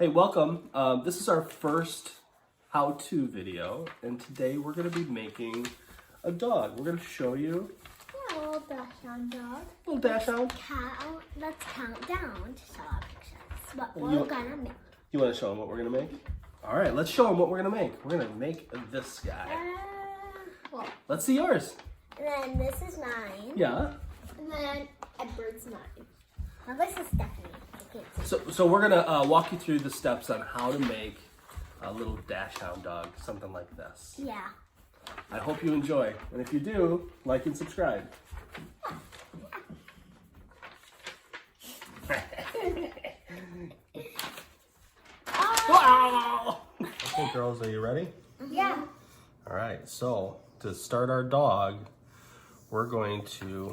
Hey, welcome. This is our first how-to video, and today we're going to be making a dog. We're going to show you Yeah, a little dachshund dog. a little dachshund. Let's count down to show our pictures. What You we're want- gonna make. You want to show them what we're going to make? All right, let's show them what we're going to make. We're going to make this guy. Well, Let's see yours. and then this is mine. Yeah. And then Edward's mine. Now this is Stephanie. I can't see. So we're going to walk you through the steps on how to make a little dachshund dog, something like this. Yeah. I hope you enjoy, and if you do, like and subscribe. Wow! Okay, girls, are you ready? Yeah. All right, so to start our dog, we're going to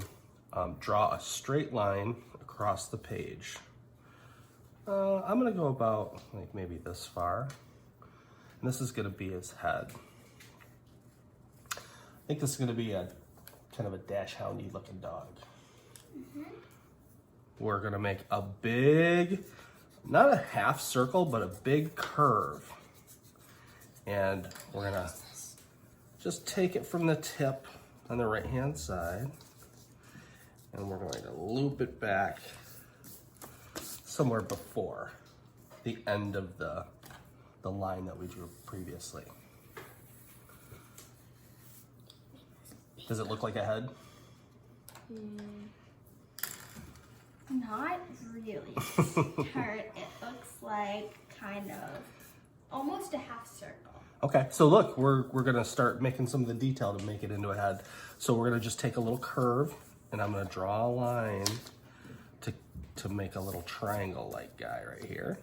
draw a straight line across the page. I'm gonna go about like maybe this far. And this is gonna be his head. I think this is gonna be a kind of a dachshundy looking dog. We're gonna make a big, not a half circle, but a big curve. And we're gonna just take it from the tip on the right-hand side, and we're going to loop it back somewhere before the end of the line that we drew previously. Does it look like a head? Not really. Start. It looks like kind of almost a half circle. Okay, so look, we're gonna start making some of the detail to make it into a head. So we're gonna just take a little curve, and I'm gonna draw a line to make a little triangle-like guy right here.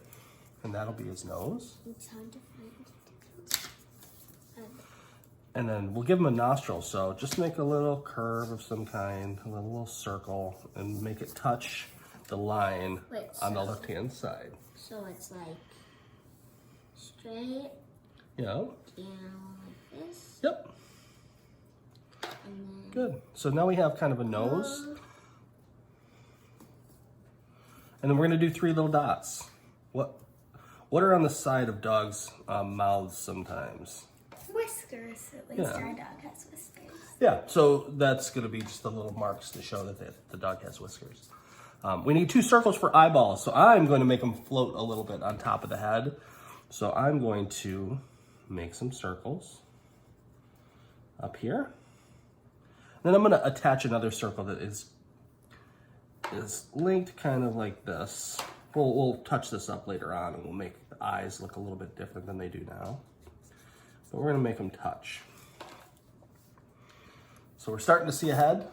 And that'll be his nose. It's hard to find. And then we'll give him a nostril, so just make a little curve of some kind, a little circle, and make it touch the line Wait, on the so- left-hand side. So it's like straight Yeah, down like this. yep, And then good. So now we have kind of a nose. And then we're gonna do 3 little dots. What are on the side of dogs' mouths sometimes? Whiskers. At least Yeah. our dog has whiskers. Yeah, so that's gonna be just the little marks to show that the dog has whiskers. We need 2 circles for eyeballs, so I'm going to make them float a little bit on top of the head. So I'm going to make some circles up here. Then I'm gonna attach another circle that is linked kind of like this. We'll touch this up later on, and we'll make the eyes look a little bit different than they do now. But we're gonna make them touch. So we're starting to see a head.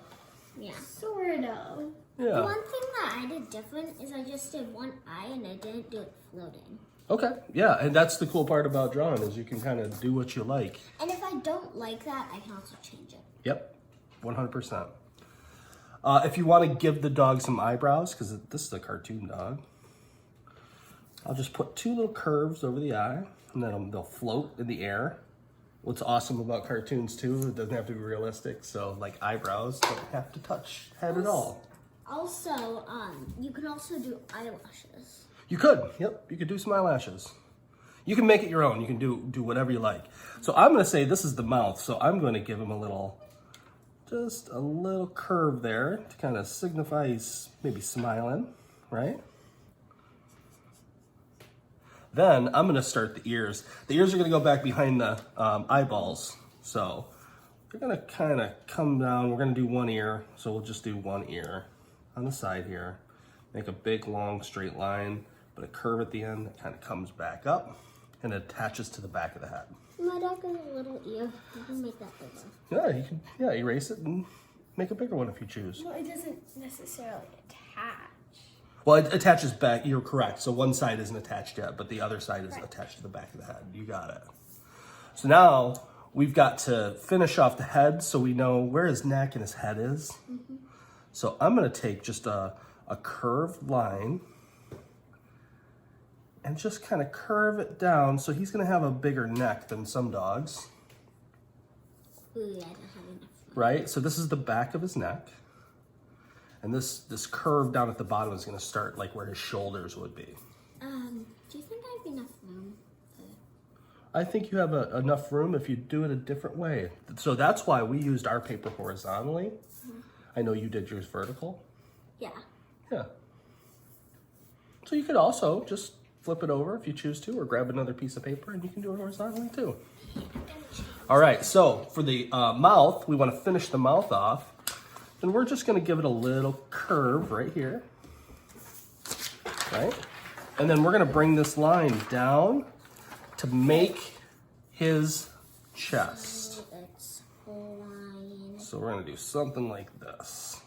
yeah. Sort of. The Yeah. one thing that I did different is I just did one eye and I didn't do it floating. Okay. Yeah, and that's the cool part about drawing is you can kind of do what you like. And if I don't like that, I can also change it. Yep, 100%. If you want to give the dog some eyebrows, because this is a cartoon dog, I'll just put 2 little curves over the eye, and then they'll float in the air. What's awesome about cartoons too, it doesn't have to be realistic, so like eyebrows don't have to touch head at all. Also, you can also do eyelashes. You could, yep, you could do some eyelashes. You can make it your own, you can do whatever you like. So I'm gonna say this is the mouth, so I'm gonna give him just a little curve there to kind of signify he's maybe smiling, right? Then I'm gonna start the ears. The ears are gonna go back behind the eyeballs. So they're gonna kind of come down. We're gonna do 1 ear, so we'll just do 1 ear on the side here. Make a big, long, straight line, but a curve at the end that kind of comes back up and attaches to the back of the head. My dog has a little ear. You can make that bigger. Yeah, you can erase it and make a bigger one if you choose. Well, it doesn't necessarily attach. Well, it attaches back, you're correct. So one side isn't attached yet, but the other side is attached to the back of the head. You got it. So now we've got to finish off the head so we know where his neck and his head is. So I'm gonna take just a curved line and just kind of curve it down. So he's gonna have a bigger neck than some dogs, Ooh, yeah, I don't have enough. right? So this is the back of his neck. And this curve down at the bottom is gonna start like where his shoulders would be. Do you think I have enough room? I think you have enough room if you do it a different way. So that's why we used our paper horizontally. I know you did yours vertical. Yeah. Yeah. So you could also just flip it over if you choose to, or grab another piece of paper and you can do it horizontally too. All right, so for the mouth, we want to finish the mouth off. And we're just going to give it a little curve right here. Right? And then we're going to bring this line down to make his chest. So it's line. So we're going to do something like this.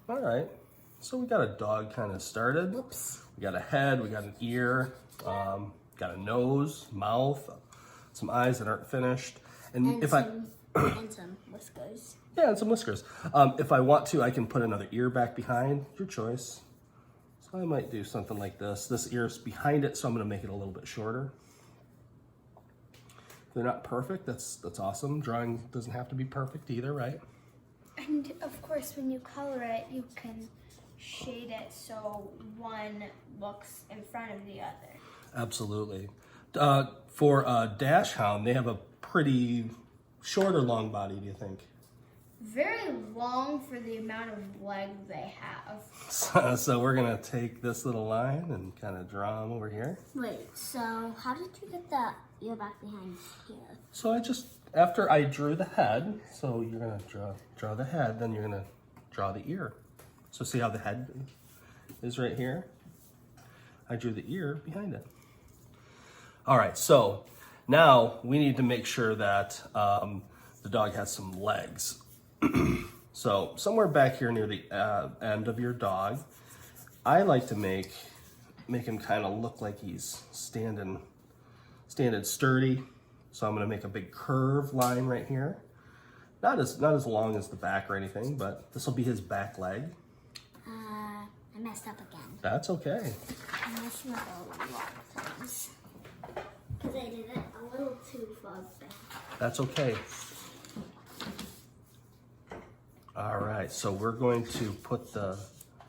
All right. So we got a dog kind of started. Whoops. We got a head, we got an ear, got a nose, mouth, some eyes that aren't finished. And if and some whiskers. yeah, and some whiskers. If I want to, I can put another ear back behind, your choice. So I might do something like this. This ear's behind it, so I'm gonna make it a little bit shorter. If they're not perfect, that's awesome. Drawing doesn't have to be perfect either, right? And of course, when you color it, you can shade it so one looks in front of the other. Absolutely. For a dash hound, they have a pretty short or long body, do you think? Very long for the amount of legs they have. So we're gonna take this little line and kind of draw them over here. Wait, so how did you get the ear back behind here? So I just, after I drew the head, so you're gonna draw the head, then you're gonna draw the ear. So see how the head is right here? I drew the ear behind it. All right, so now we need to make sure that the dog has some legs. So somewhere back here near the end of your dog, I like to make him kind of look like he's standing sturdy. So I'm gonna make a big curve line right here. Not as long as the back or anything, but this will be his back leg. I messed up again. That's okay. I messed up a lot of things. Because I did it a little too far back. That's okay. All right, so we're going to put the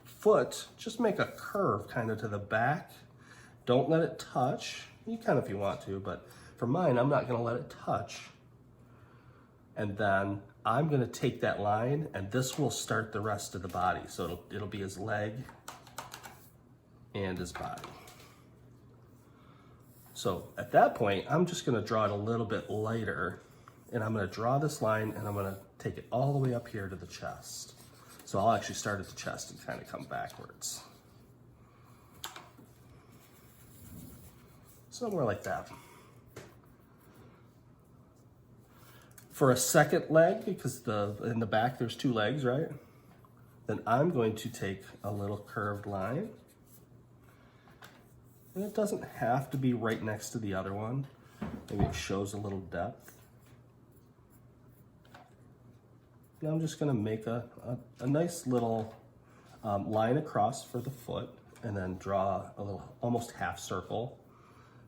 foot, just make a curve kind of to the back. Don't let it touch. You can if you want to, but for mine, I'm not gonna let it touch. And then I'm gonna take that line and this will start the rest of the body. So it'll be his leg and his body. So at that point, I'm just gonna draw it a little bit lighter and I'm gonna draw this line and I'm gonna take it all the way up here to the chest. So I'll actually start at the chest and kind of come backwards. Somewhere like that. For a second leg, because in the back there's two legs, right? Then I'm going to take a little curved line. And it doesn't have to be right next to the other one. Maybe it shows a little depth. Now I'm just gonna make a nice little line across for the foot and then draw a little, almost half circle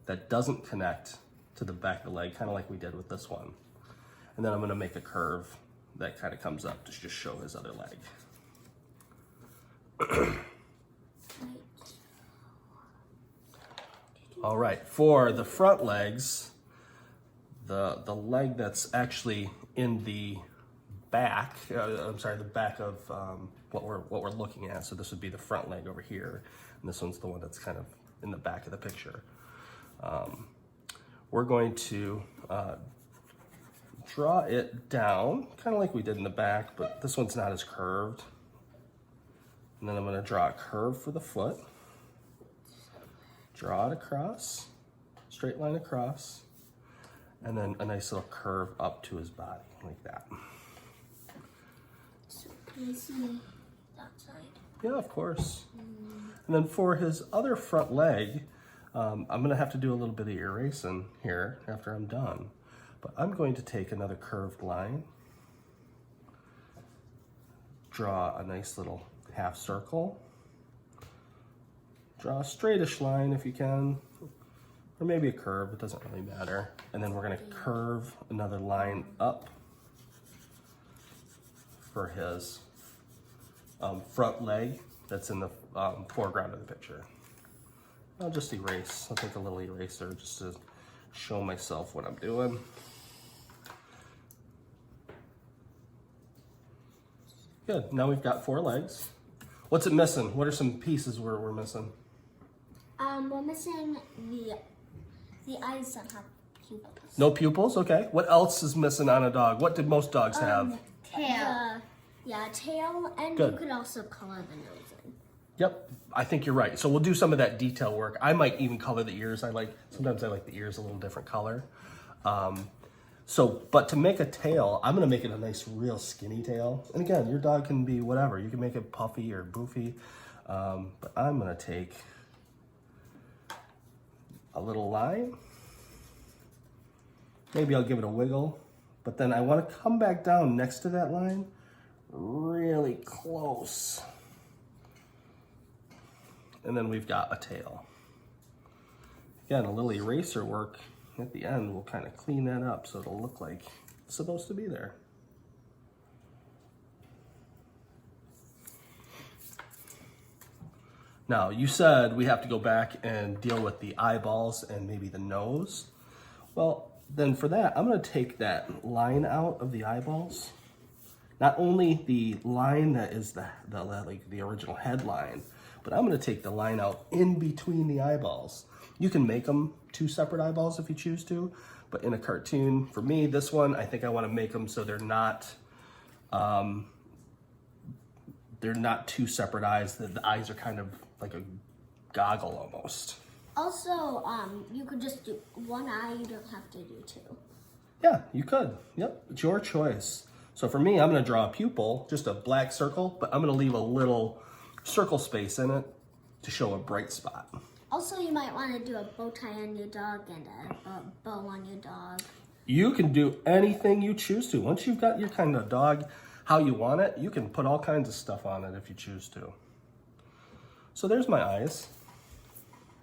that doesn't connect to the back of the leg, kind of like we did with this one. And then I'm gonna make a curve that kind of comes up to just show his other leg. All right, for the front legs, the leg that's actually in the back, the back of what we're looking at. So this would be the front leg over here, and this one's the one that's kind of in the back of the picture. We're going to draw it down, kind of like we did in the back, but this one's not as curved. And then I'm gonna draw a curve for the foot. Draw it across, straight line across, and then a nice little curve up to his body, like that. So can you see that side? Yeah, of course. And then for his other front leg, I'm gonna have to do a little bit of erasing here after I'm done. But I'm going to take another curved line, draw a nice little half circle, draw a straightish line if you can, or maybe a curve, it doesn't really matter. And then we're gonna curve another line up for his front leg that's in the foreground of the picture. I'll just erase. I'll take a little eraser just to show myself what I'm doing. Good, now we've got 4 legs. What's it missing? What are some pieces we're missing? We're missing the eyes that have pupils. No pupils, okay. What else is missing on a dog? What did most dogs have? Tail. Yeah, tail, and Good. you could also color the nose in. Yep, I think you're right. So we'll do some of that detail work. I might even color the ears. Sometimes I like the ears a little different color. But to make a tail, I'm gonna make it a nice, real skinny tail. And again, your dog can be whatever. You can make it puffy or boofy. But I'm gonna take a little line. Maybe I'll give it a wiggle. But then I wanna come back down next to that line really close. And then we've got a tail. Again, a little eraser work at the end will kind of clean that up so it'll look like it's supposed to be there. Now, you said we have to go back and deal with the eyeballs and maybe the nose. Well, then for that, I'm gonna take that line out of the eyeballs. Not only the line that is the original headline, but I'm gonna take the line out in between the eyeballs. You can make them 2 separate eyeballs if you choose to, but in a cartoon, for me, this one, I think I wanna make them so they're not 2 separate eyes. The eyes are kind of like a goggle almost. Also, you could just do 1 eye, you don't have to do 2. Yeah, you could. Yep, it's your choice. So for me, I'm gonna draw a pupil, just a black circle, but I'm gonna leave a little circle space in it to show a bright spot. Also, you might want to do a bow tie on your dog and a bow on your dog. You can do anything you choose to. Once you've got your kind of dog how you want it, you can put all kinds of stuff on it if you choose to. So there's my eyes.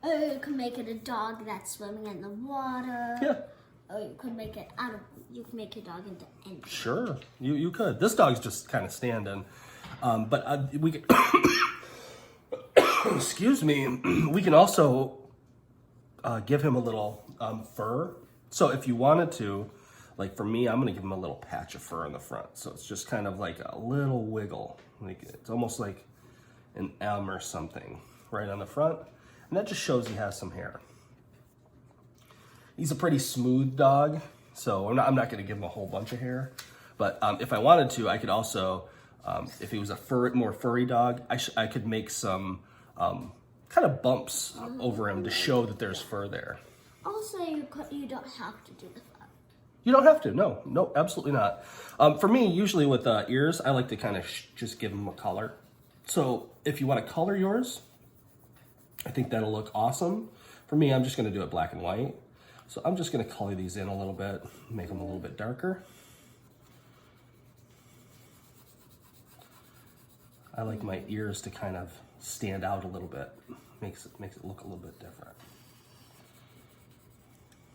Or you could make it a dog that's swimming in the water. Yeah. Or you could make it you can make your dog into anything. Sure, you could. This dog's just kind of standing. But we could, excuse me, we can also give him a little fur. So if you wanted to, like for me, I'm gonna give him a little patch of fur in the front. So it's just kind of like a little wiggle. Like it's almost like an M or something right on the front. And that just shows he has some hair. He's a pretty smooth dog, so I'm not gonna give him a whole bunch of hair. But if I wanted to, I could also, if he was a more furry dog, I could make some kind of bumps over him to show that there's fur there. Also, you don't have to do that. You don't have to, no, absolutely not. For me, usually with ears, I like to kind of just give them a color. So if you want to color yours, I think that'll look awesome. For me, I'm just gonna do it black and white. So I'm just gonna color these in a little bit, make them a little bit darker. I like my ears to kind of stand out a little bit. Makes it look a little bit different.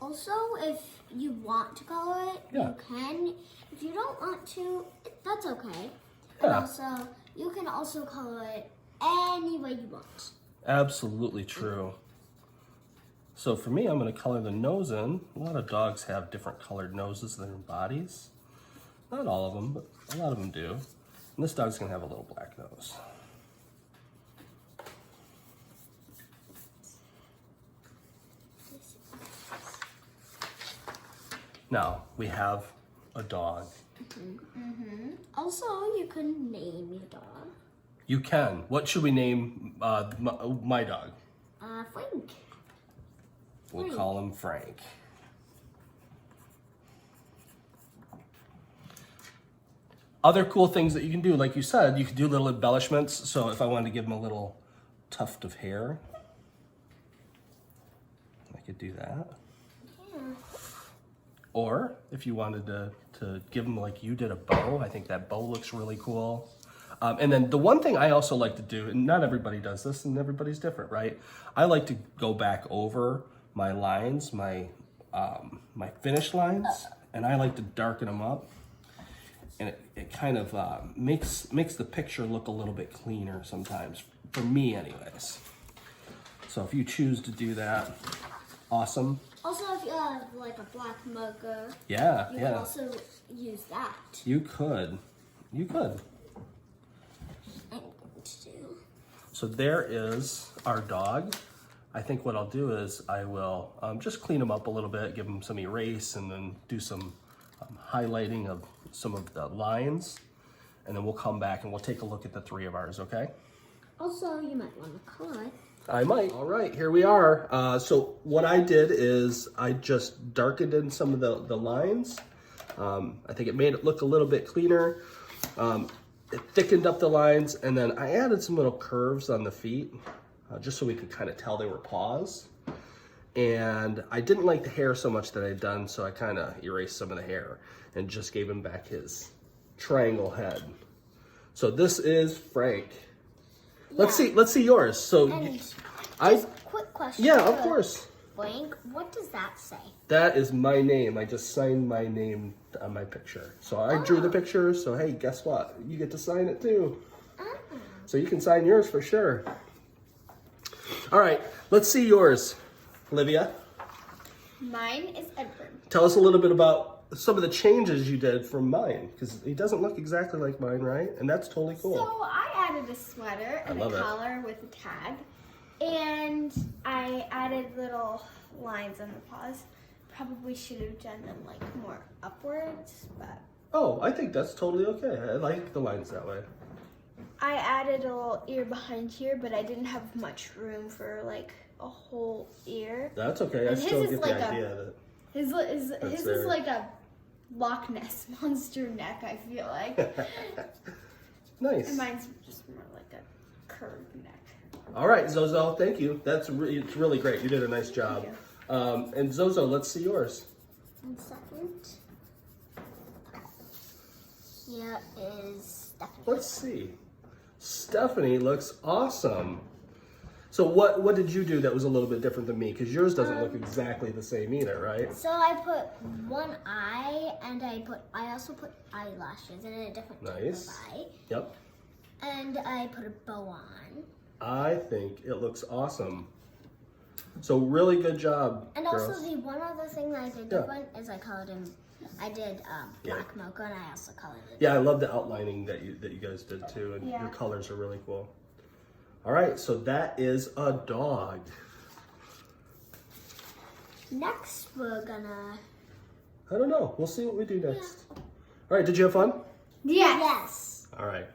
Also, if you want to color it, Yeah. you can. If you don't want to, that's okay. Yeah. And also, you can also color it any way you want. Absolutely true. So for me, I'm gonna color the nose in. A lot of dogs have different colored noses than their bodies. Not all of them, but a lot of them do. And this dog's gonna have a little black nose. Now, we have a dog. Also, you can name your dog. You can. What should we name my dog? Frank. We'll call him Frank. Other cool things that you can do, like you said, you can do little embellishments. So if I wanted to give him a little tuft of hair, I could do that. Yeah. Or if you wanted to give him like you did a bow, I think that bow looks really cool. And then the one thing I also like to do, and not everybody does this and everybody's different, right? I like to go back over my lines, my finish lines, and I like to darken them up. And it kind of makes the picture look a little bit cleaner sometimes, for me anyways. So if you choose to do that, awesome. Also, if you have like a black mocha, Yeah, you yeah. can also use that. You could. You could. I'm going to do. So there is our dog. I think what I'll do is I will just clean him up a little bit, give him some erase, and then do some highlighting of some of the lines. And then we'll come back and we'll take a look at the 3 of ours, okay? Also, you might want to color it. I might. All right, here we are. So what I did is I just darkened in some of the lines. I think it made it look a little bit cleaner. It thickened up the lines, and then I added some little curves on the feet, just so we could kind of tell they were paws. And I didn't like the hair so much that I'd done, so I kind of erased some of the hair and just gave him back his triangle head. So this is Frank. Let's see yours. So And quick question. yeah, of course. Frank, what does that say? That is my name. I just signed my name on my picture. So I drew the picture, so hey, guess what? You get to sign it too. So you can sign yours for sure. All right, let's see yours, Olivia. Mine is Edward. Tell us a little bit about some of the changes you did from mine, because he doesn't look exactly like mine, right? And that's totally cool. So I added a sweater and a collar with a tag. And I added little lines on the paws. Probably should have done them like more upwards, but Oh, I think that's totally okay. I like the lines that way. I added a little ear behind here, but I didn't have much room for like a whole ear. That's okay. I And still his is get like the a- idea that His is like a Loch Ness monster neck, I feel like. nice. And mine's just more like a curved neck. All right, Zozo, thank you. It's really great. You did a nice job. And Zozo, let's see yours. 1 second. Here is Stephanie. Let's see. Stephanie looks awesome. So what did you do that was a little bit different than me? Because yours doesn't look exactly the same either, right? So I put one eye, and I also put eyelashes and a different type Nice. of eye. Yep. And I put a bow on. I think it looks awesome. So really good job, And girls. also the one other thing that I did different is I colored him. I did black mocha, and I also colored it. Yeah, I love the outlining that you guys did too, and Yeah. your colors are really cool. All right, so that is a dog. Next, we're gonna. I don't know. We'll see what we do next. All right, did you have fun? Yes. Yes. All right.